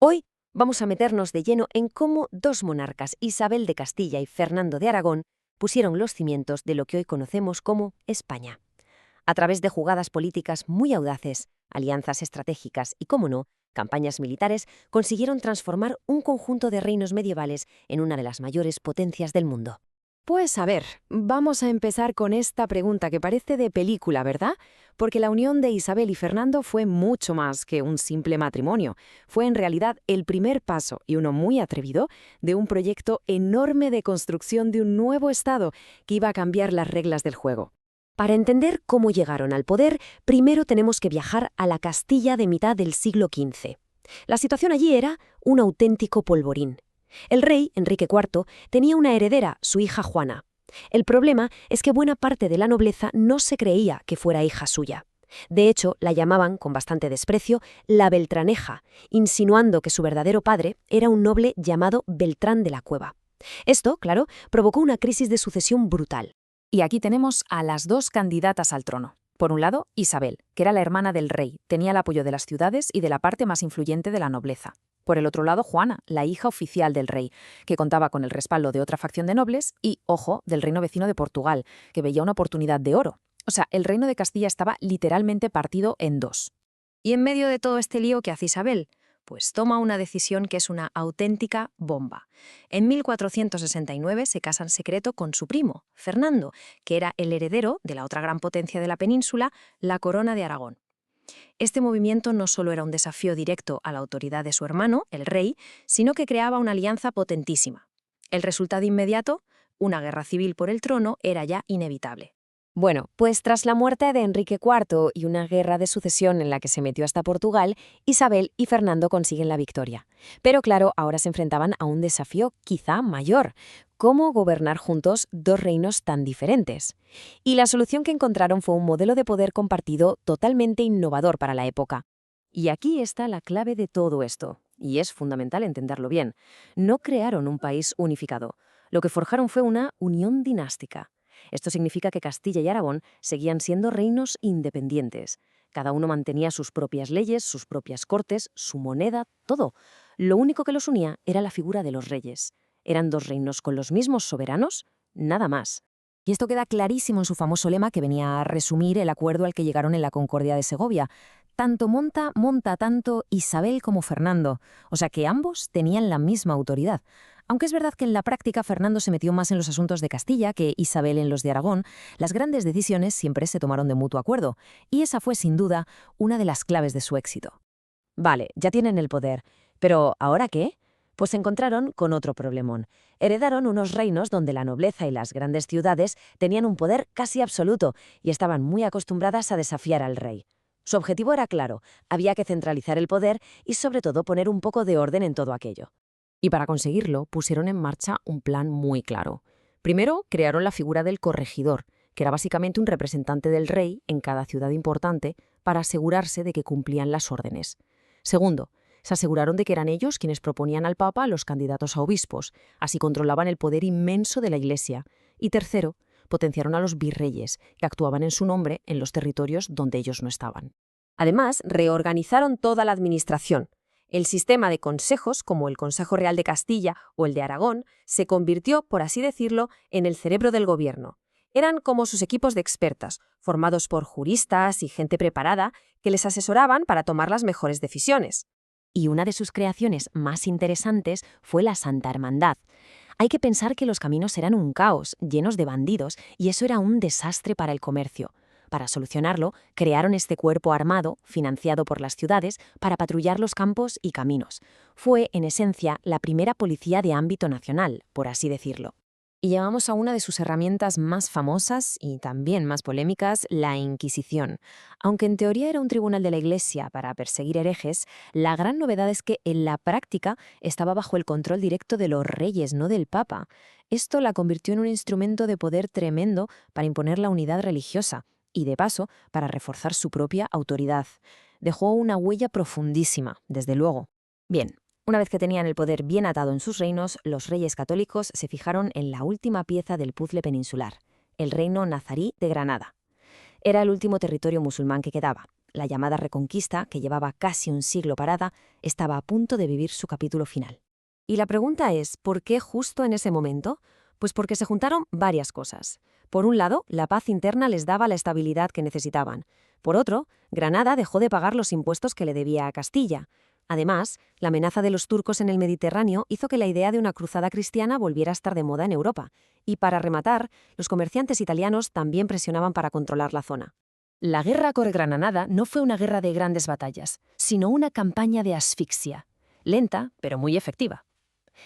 Hoy vamos a meternos de lleno en cómo dos monarcas, Isabel de Castilla y Fernando de Aragón, pusieron los cimientos de lo que hoy conocemos como España. A través de jugadas políticas muy audaces, alianzas estratégicas y, cómo no, campañas militares, consiguieron transformar un conjunto de reinos medievales en una de las mayores potencias del mundo. Pues a ver, vamos a empezar con esta pregunta que parece de película, ¿verdad? Porque la unión de Isabel y Fernando fue mucho más que un simple matrimonio. Fue en realidad el primer paso, y uno muy atrevido, de un proyecto enorme de construcción de un nuevo Estado que iba a cambiar las reglas del juego. Para entender cómo llegaron al poder, primero tenemos que viajar a la Castilla de mitad del siglo XV. La situación allí era un auténtico polvorín. El rey, Enrique IV, tenía una heredera, su hija Juana. El problema es que buena parte de la nobleza no se creía que fuera hija suya. De hecho, la llamaban, con bastante desprecio, la Beltraneja, insinuando que su verdadero padre era un noble llamado Beltrán de la Cueva. Esto, claro, provocó una crisis de sucesión brutal. Y aquí tenemos a las dos candidatas al trono. Por un lado, Isabel, que era la hermana del rey, tenía el apoyo de las ciudades y de la parte más influyente de la nobleza. Por el otro lado, Juana, la hija oficial del rey, que contaba con el respaldo de otra facción de nobles y, ojo, del reino vecino de Portugal, que veía una oportunidad de oro. O sea, el reino de Castilla estaba literalmente partido en dos. Y en medio de todo este lío, ¿qué hace Isabel? Pues toma una decisión que es una auténtica bomba. En 1469 se casa en secreto con su primo, Fernando, que era el heredero de la otra gran potencia de la península, la Corona de Aragón. Este movimiento no solo era un desafío directo a la autoridad de su hermano, el rey, sino que creaba una alianza potentísima. El resultado inmediato, una guerra civil por el trono, era ya inevitable. Bueno, pues tras la muerte de Enrique IV y una guerra de sucesión en la que se metió hasta Portugal, Isabel y Fernando consiguen la victoria. Pero claro, ahora se enfrentaban a un desafío quizá mayor: cómo gobernar juntos dos reinos tan diferentes. Y la solución que encontraron fue un modelo de poder compartido totalmente innovador para la época. Y aquí está la clave de todo esto, y es fundamental entenderlo bien. No crearon un país unificado. Lo que forjaron fue una unión dinástica. Esto significa que Castilla y Aragón seguían siendo reinos independientes. Cada uno mantenía sus propias leyes, sus propias cortes, su moneda, todo. Lo único que los unía era la figura de los reyes. ¿Eran dos reinos con los mismos soberanos? Nada más. Y esto queda clarísimo en su famoso lema que venía a resumir el acuerdo al que llegaron en la Concordia de Segovia. Tanto monta tanto Isabel como Fernando, o sea que ambos tenían la misma autoridad. Aunque es verdad que en la práctica Fernando se metió más en los asuntos de Castilla que Isabel en los de Aragón, las grandes decisiones siempre se tomaron de mutuo acuerdo, y esa fue sin duda una de las claves de su éxito. Vale, ya tienen el poder. Pero ¿ahora qué? Pues se encontraron con otro problemón. Heredaron unos reinos donde la nobleza y las grandes ciudades tenían un poder casi absoluto y estaban muy acostumbradas a desafiar al rey. Su objetivo era claro: había que centralizar el poder y sobre todo poner un poco de orden en todo aquello. Y para conseguirlo pusieron en marcha un plan muy claro. Primero, crearon la figura del corregidor, que era básicamente un representante del rey en cada ciudad importante para asegurarse de que cumplían las órdenes. Segundo, se aseguraron de que eran ellos quienes proponían al Papa los candidatos a obispos, así controlaban el poder inmenso de la Iglesia. Y tercero, potenciaron a los virreyes, que actuaban en su nombre en los territorios donde ellos no estaban. Además, reorganizaron toda la administración. El sistema de consejos, como el Consejo Real de Castilla o el de Aragón, se convirtió, por así decirlo, en el cerebro del gobierno. Eran como sus equipos de expertas, formados por juristas y gente preparada, que les asesoraban para tomar las mejores decisiones. Y una de sus creaciones más interesantes fue la Santa Hermandad. Hay que pensar que los caminos eran un caos, llenos de bandidos, y eso era un desastre para el comercio. Para solucionarlo, crearon este cuerpo armado, financiado por las ciudades, para patrullar los campos y caminos. Fue, en esencia, la primera policía de ámbito nacional, por así decirlo. Y llegamos a una de sus herramientas más famosas y también más polémicas, la Inquisición. Aunque en teoría era un tribunal de la Iglesia para perseguir herejes, la gran novedad es que en la práctica estaba bajo el control directo de los reyes, no del Papa. Esto la convirtió en un instrumento de poder tremendo para imponer la unidad religiosa y, de paso, para reforzar su propia autoridad. Dejó una huella profundísima, desde luego. Bien. Una vez que tenían el poder bien atado en sus reinos, los reyes católicos se fijaron en la última pieza del puzle peninsular, el reino nazarí de Granada. Era el último territorio musulmán que quedaba. la llamada Reconquista, que llevaba casi un siglo parada, estaba a punto de vivir su capítulo final. Y la pregunta es, ¿por qué justo en ese momento? Pues porque se juntaron varias cosas. Por un lado, la paz interna les daba la estabilidad que necesitaban. Por otro, Granada dejó de pagar los impuestos que le debía a Castilla. Además, la amenaza de los turcos en el Mediterráneo hizo que la idea de una cruzada cristiana volviera a estar de moda en Europa. Y para rematar, los comerciantes italianos también presionaban para controlar la zona. La guerra con Granada no fue una guerra de grandes batallas, sino una campaña de asfixia, lenta pero muy efectiva.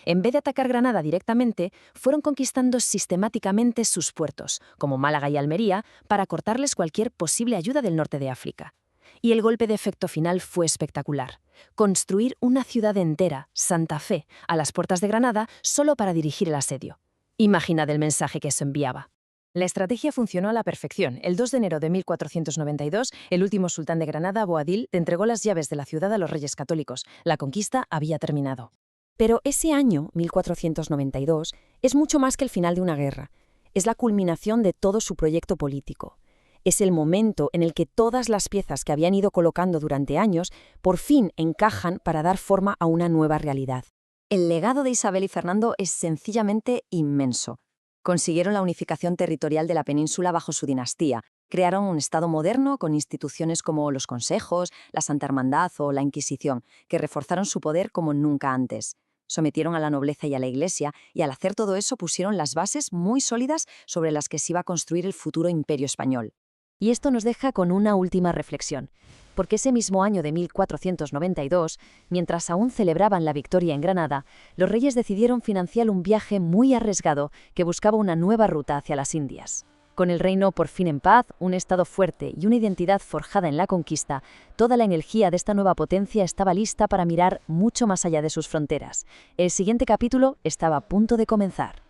En vez de atacar Granada directamente, fueron conquistando sistemáticamente sus puertos, como Málaga y Almería, para cortarles cualquier posible ayuda del norte de África. Y el golpe de efecto final fue espectacular. Construir una ciudad entera, Santa Fe, a las puertas de Granada solo para dirigir el asedio. Imaginad el mensaje que eso enviaba. La estrategia funcionó a la perfección. El 2 de enero de 1492, el último sultán de Granada, Boabdil, entregó las llaves de la ciudad a los reyes católicos. La conquista había terminado. Pero ese año, 1492, es mucho más que el final de una guerra. Es la culminación de todo su proyecto político. Es el momento en el que todas las piezas que habían ido colocando durante años por fin encajan para dar forma a una nueva realidad. El legado de Isabel y Fernando es sencillamente inmenso. Consiguieron la unificación territorial de la península bajo su dinastía. Crearon un Estado moderno con instituciones como los consejos, la Santa Hermandad o la Inquisición, que reforzaron su poder como nunca antes. Sometieron a la nobleza y a la Iglesia, y al hacer todo eso pusieron las bases muy sólidas sobre las que se iba a construir el futuro imperio español. Y esto nos deja con una última reflexión, porque ese mismo año de 1492, mientras aún celebraban la victoria en Granada, los reyes decidieron financiar un viaje muy arriesgado que buscaba una nueva ruta hacia las Indias. Con el reino por fin en paz, un estado fuerte y una identidad forjada en la conquista, toda la energía de esta nueva potencia estaba lista para mirar mucho más allá de sus fronteras. El siguiente capítulo estaba a punto de comenzar.